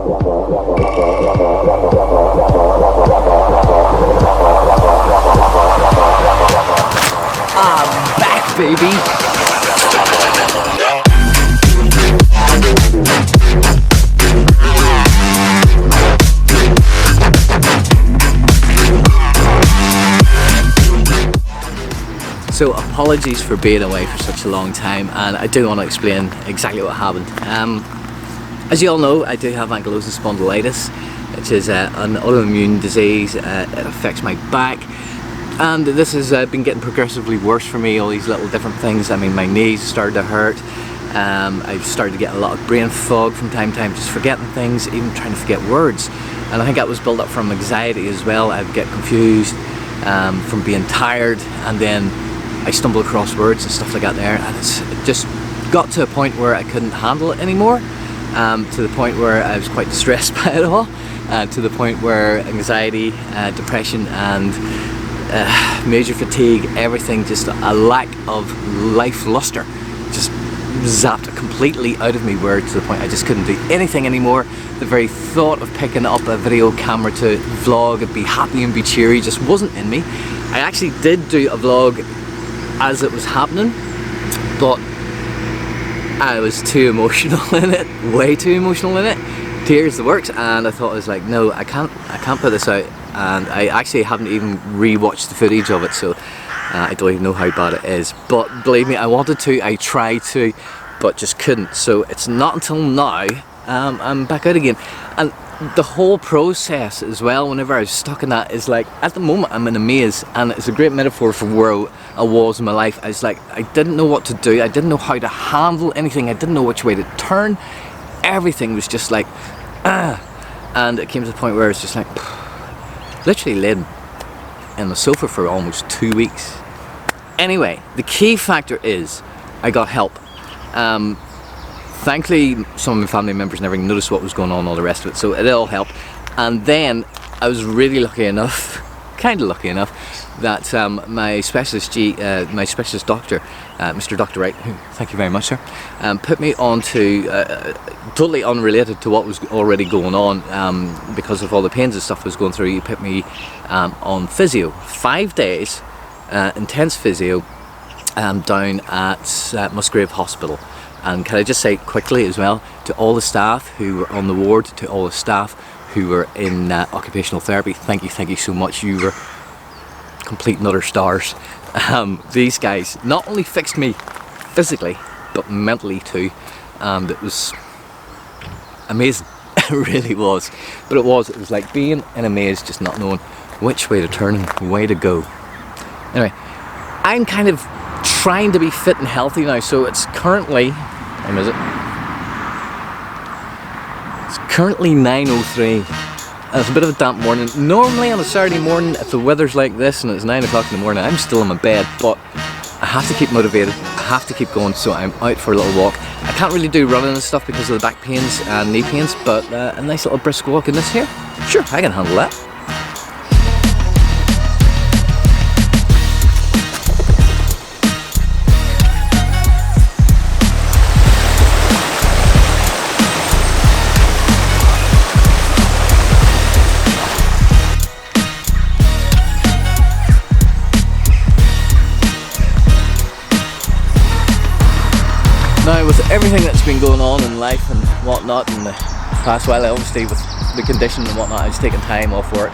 I'm back, baby! So apologies for being away for such a long time, and I do want to explain exactly what happened. As you all know, I do have ankylosing spondylitis, which is an autoimmune disease. It affects my back, and this has been getting progressively worse for me, all these little different things. I mean, my knees started to hurt. I've started to get a lot of brain fog from time to time, just forgetting things, even trying to forget words. And I think that was built up from anxiety as well. I'd get confused from being tired, and then I stumble across words and stuff like that there, and it just got to a point where I couldn't handle it anymore, to the point where I was quite distressed by it all, to the point where anxiety, depression and major fatigue, everything, just a lack of life luster, just zapped completely out of me, where to the point I just couldn't do anything anymore. The very thought of picking up a video camera to vlog and be happy and be cheery just wasn't in me. I actually did do a vlog as it was happening, but I was too emotional in it, way too emotional in it, tears the works, and I thought, I was like, no, I can't put this out. And I actually haven't even re-watched the footage of it, so I don't even know how bad it is. But believe me, I wanted to, I tried to, but just couldn't. So it's not until now I'm back out again. And the whole process as well, whenever I was stuck in that, is like, at the moment I'm in a maze, and it's a great metaphor for where I was in my life. I was like, I didn't know what to do, I didn't know how to handle anything, I didn't know which way to turn. Everything was just like, and it came to the point where it's just like, literally laid on the sofa for almost 2 weeks. Anyway, the key factor is I got help. Thankfully, some of my family members never noticed what was going on, all the rest of it, so it all helped. And then I was really lucky enough, kind of lucky enough, that my specialist doctor, Mr. Dr. Wright, who, thank you very much, sir, put me on to, totally unrelated to what was already going on, because of all the pains and stuff I was going through. He put me on physio, 5 days, intense physio, down at Musgrave Hospital. And can I just say quickly as well, to all the staff who were on the ward, to all the staff who were in occupational therapy, thank you so much. You were complete and utter stars. These guys not only fixed me physically, but mentally too, and it was amazing. It really was. But it was like being in a maze, just not knowing which way to turn and way to go. Anyway, I'm kind of trying to be fit and healthy now, so it's currently, time is it? It's currently 9:03, and it's a bit of a damp morning. Normally on a Saturday morning, if the weather's like this and it's 9 o'clock in the morning, I'm still in my bed, but I have to keep motivated, I have to keep going, so I'm out for a little walk. I can't really do running and stuff because of the back pains and knee pains, but a nice little brisk walk in this here, sure, I can handle that. Now, with everything that's been going on in life and whatnot in the past while, obviously with the condition and whatnot, I was taking time off work,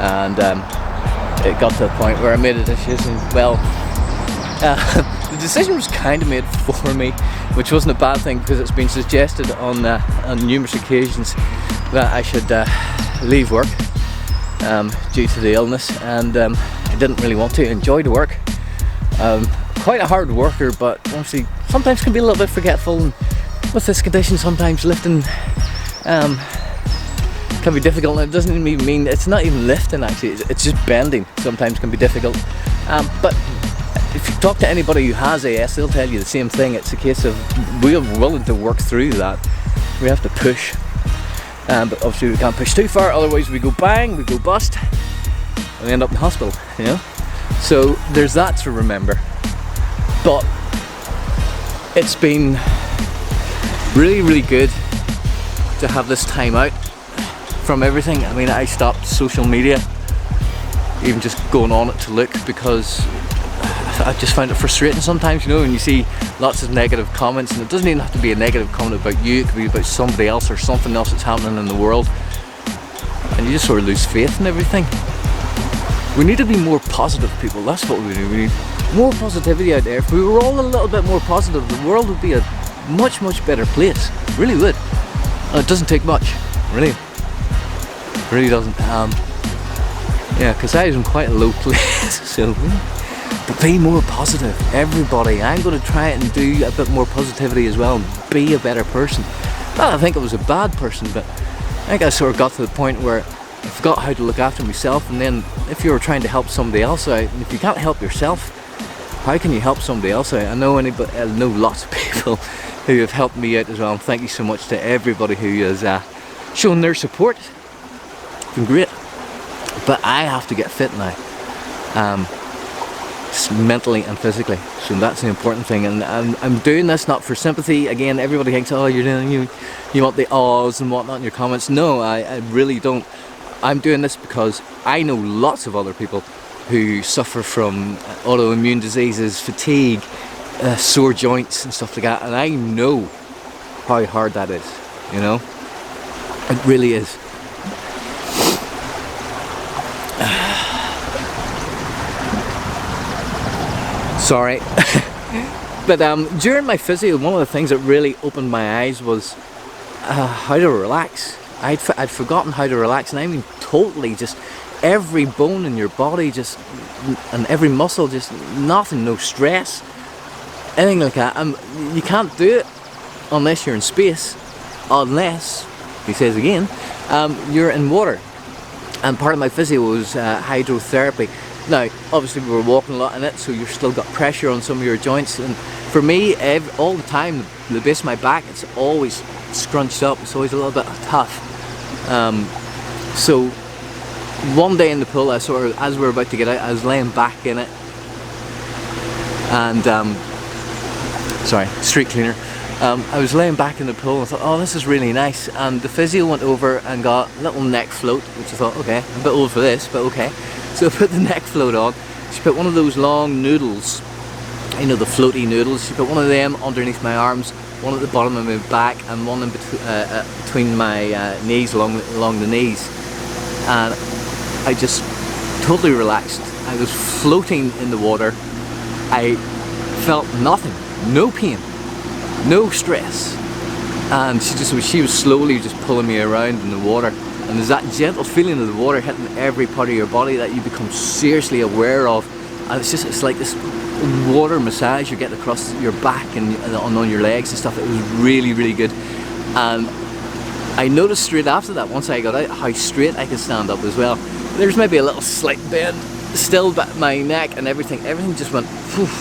and it got to a point where I made a decision. Well, the decision was kind of made for me, which wasn't a bad thing, because it's been suggested on numerous occasions that I should leave work due to the illness, and I didn't really want to. Enjoy the work. Quite a hard worker, but obviously sometimes can be a little bit forgetful, and with this condition sometimes lifting can be difficult. And it doesn't even mean, it's not even lifting actually, it's just bending sometimes can be difficult, but if you talk to anybody who has AS, they'll tell you the same thing. It's a case of we're willing to work through that. We have to push, but obviously we can't push too far, otherwise we go bang, we go bust, and we end up in hospital, you know. So there's that to remember. But it's been really, really good to have this time out from everything. I mean, I stopped social media, even just going on it to look, because I just find it frustrating sometimes, you know, when you see lots of negative comments, and it doesn't even have to be a negative comment about you, it could be about somebody else or something else that's happening in the world, and you just sort of lose faith in everything. We need to be more positive, people. That's what we need. We need more positivity out there. If we were all a little bit more positive, the world would be a much, much better place. It really would. And it doesn't take much, really. It really doesn't. Yeah, because I was in quite a low place, so. But be more positive, everybody. I'm going to try and do a bit more positivity as well and be a better person. Not I think I was a bad person, but I think I sort of got to the point where I forgot how to look after myself, and then if you were trying to help somebody else out, and if you can't help yourself, how can you help somebody else out? I know lots of people who have helped me out as well, and thank you so much to everybody who has shown their support. It's been great. But I have to get fit now. Mentally and physically, so that's the important thing, and I'm doing this not for sympathy. Again, everybody thinks, oh, you're doing, you want the awes and whatnot in your comments. No, I really don't. I'm doing this because I know lots of other people who suffer from autoimmune diseases, fatigue, sore joints and stuff like that, and I know how hard that is, you know. It really is. Sorry. But during my physio, one of the things that really opened my eyes was how to relax. I'd forgotten how to relax, and I mean totally, just every bone in your body, just, and every muscle, just nothing, no stress, anything like that. You can't do it unless you're in space, unless, he says again, you're in water. And part of my physio was hydrotherapy. Now, obviously we were walking a lot in it, so you've still got pressure on some of your joints, and for me, all the time, the base of my back, it's always scrunched up, it's always a little bit tough. So one day in the pool, as we were about to get out, I was laying back in it, and sorry, street cleaner. I was laying back in the pool and I thought, oh, this is really nice, and the physio went over and got a little neck float, which I thought, okay, I'm a bit old for this, but okay. So I put the neck float on. She put one of those long noodles, you know, the floaty noodles. She put one of them underneath my arms, one at the bottom of my back, and one in between my knees, along the knees. And I just totally relaxed. I was floating in the water. I felt nothing, no pain, no stress. And she was slowly just pulling me around in the water. And there's that gentle feeling of the water hitting every part of your body that you become seriously aware of. And it's like this water massage you're getting across your back and on your legs and stuff. It was really, really good. And I noticed straight after that, once I got out, how straight I could stand up as well. There's maybe a little slight bend still, but my neck and everything just went poof.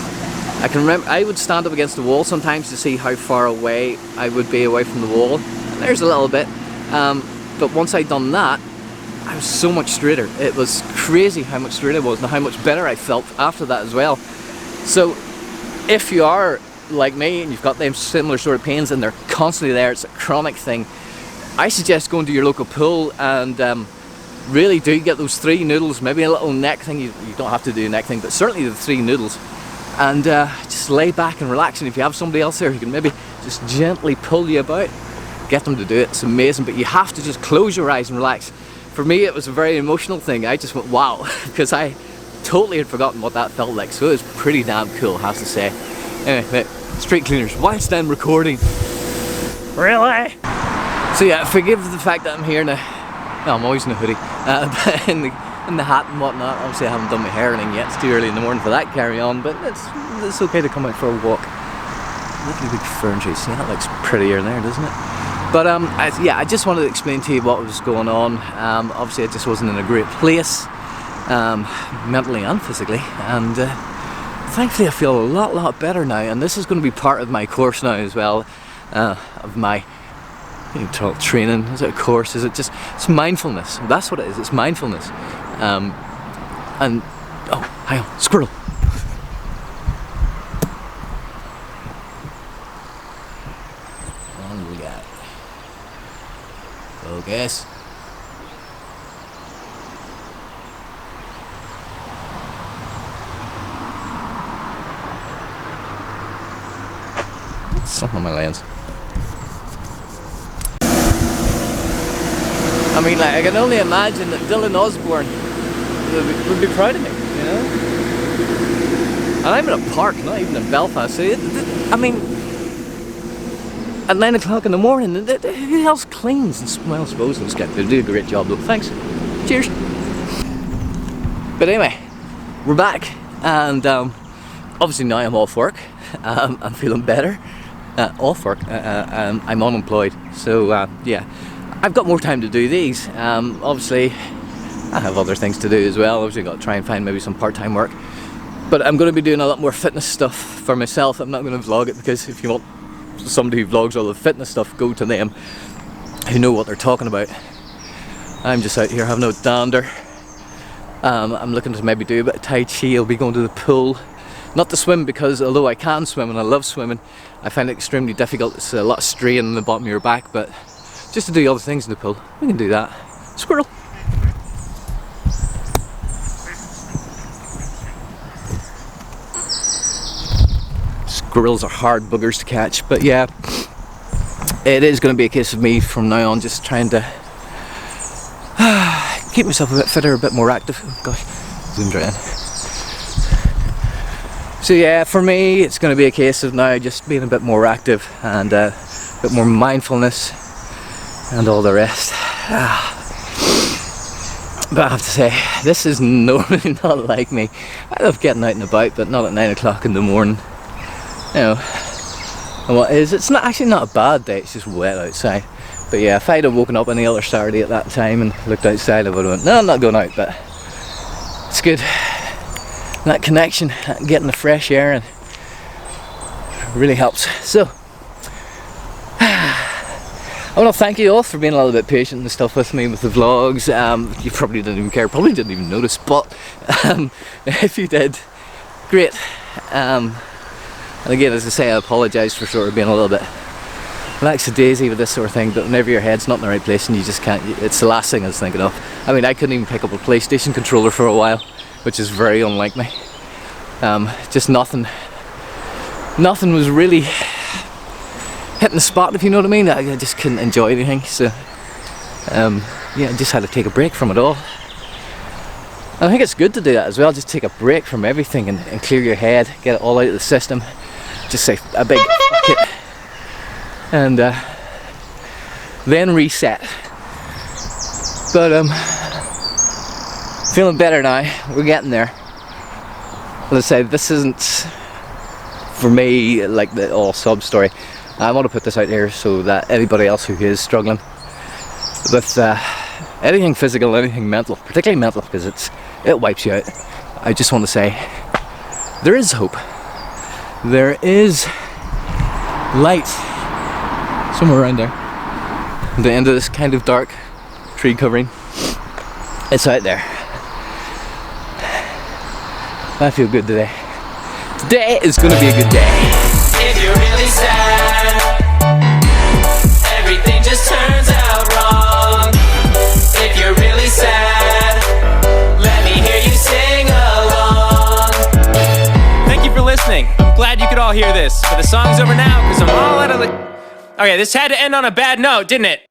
I can remember I would stand up against the wall sometimes to see how far away I would be away from the wall. There's a little bit. But once I'd done that, I was so much straighter. It was crazy how much straighter I was and how much better I felt after that as well. So if you are like me and you've got them similar sort of pains and they're constantly there, it's a chronic thing, I suggest going to your local pool and really do get those 3 noodles, maybe a little neck thing. You don't have to do a neck thing, but certainly the 3 noodles. And just lay back and relax, and if you have somebody else there who can maybe just gently pull you about, get them to do it. It's amazing, but you have to just close your eyes and relax. For me, it was a very emotional thing. I just went wow, because I totally had forgotten what that felt like, so it was pretty damn cool, I have to say. Anyway, street cleaners, whilst I'm recording. Really? So yeah, forgive the fact that I'm here now. No, I'm always in a hoodie, but in the hat and whatnot. Obviously I haven't done my hair or anything yet, it's too early in the morning for that carry on, but it's okay to come out for a walk. Lovely big fern trees, see, that looks prettier there, doesn't it? But yeah, I just wanted to explain to you what was going on. Obviously I just wasn't in a great place, mentally and physically, and thankfully I feel a lot better now, and this is going to be part of my course now as well, of my training. Is it a course? Is it just, it's mindfulness. That's what it is, it's mindfulness. And, oh, hang on, squirrel. Yes. Something on my lens. I mean, like, I can only imagine that Dylan Osborne would be proud of me, you know? And I'm in a park, not even in Belfast. So I mean, at 9 o'clock in the morning, who else cleans? And, well, I suppose those guys do a great job though. Thanks. Cheers. But anyway, we're back, and obviously now I'm off work. I'm feeling better. Off work. I'm unemployed, so yeah, I've got more time to do these. Obviously, I have other things to do as well. Obviously, got to try and find maybe some part-time work. But I'm going to be doing a lot more fitness stuff for myself. I'm not going to vlog it, because if you want somebody who vlogs all the fitness stuff, go to them who know what they're talking about. I'm just out here having a dander. I'm looking to maybe do a bit of Tai Chi. I'll be going to the pool. Not to swim, because although I can swim and I love swimming, I find it extremely difficult. It's a lot of strain in the bottom of your back, but just to do other things in the pool, we can do that. Squirrel! Squirrels are hard buggers to catch, but yeah, it is going to be a case of me from now on just trying to keep myself a bit fitter, a bit more active. Oh gosh, zoomed right in. So yeah, for me it's going to be a case of now just being a bit more active and a bit more mindfulness and all the rest. But I have to say, this is normally not like me. I love getting out and about, but not at 9 o'clock in the morning. You know, and what is, it's not actually not a bad day, it's just wet outside. But yeah, if I'd have woken up any other Saturday at that time and looked outside, I would have went, no, I'm not going out, but it's good. That connection, getting the fresh air, and really helps. So I want to thank you all for being a little bit patient and stuff with me with the vlogs. You probably didn't even care, probably didn't even notice, but if you did, great. And again, as I say, I apologise for sort of being a little bit lackadaisy with this sort of thing, but whenever your head's not in the right place and you just can't, it's the last thing I was thinking of. I mean, I couldn't even pick up a PlayStation controller for a while, which is very unlike me. Just nothing was really hitting the spot, if you know what I mean. I just couldn't enjoy anything, so yeah, I just had to take a break from it all. And I think it's good to do that as well, just take a break from everything and clear your head, get it all out of the system, just say a big fuck it, and then reset. But feeling better now, we're getting there. Let's say this isn't for me like the all sub story. I want to put this out here so that anybody else who is struggling with anything physical, anything mental, particularly mental, because it wipes you out. I just want to say there is hope. There is light somewhere around there. At the end of this kind of dark tree covering, it's out there. I feel good today. Today is going to be a good day. If you're really sad, everything just turns out wrong. If you're really sad, let me hear you sing along. Thank you for listening. I'm glad you could all hear this. But the song's over now because I'm all out of the... Okay, this had to end on a bad note, didn't it?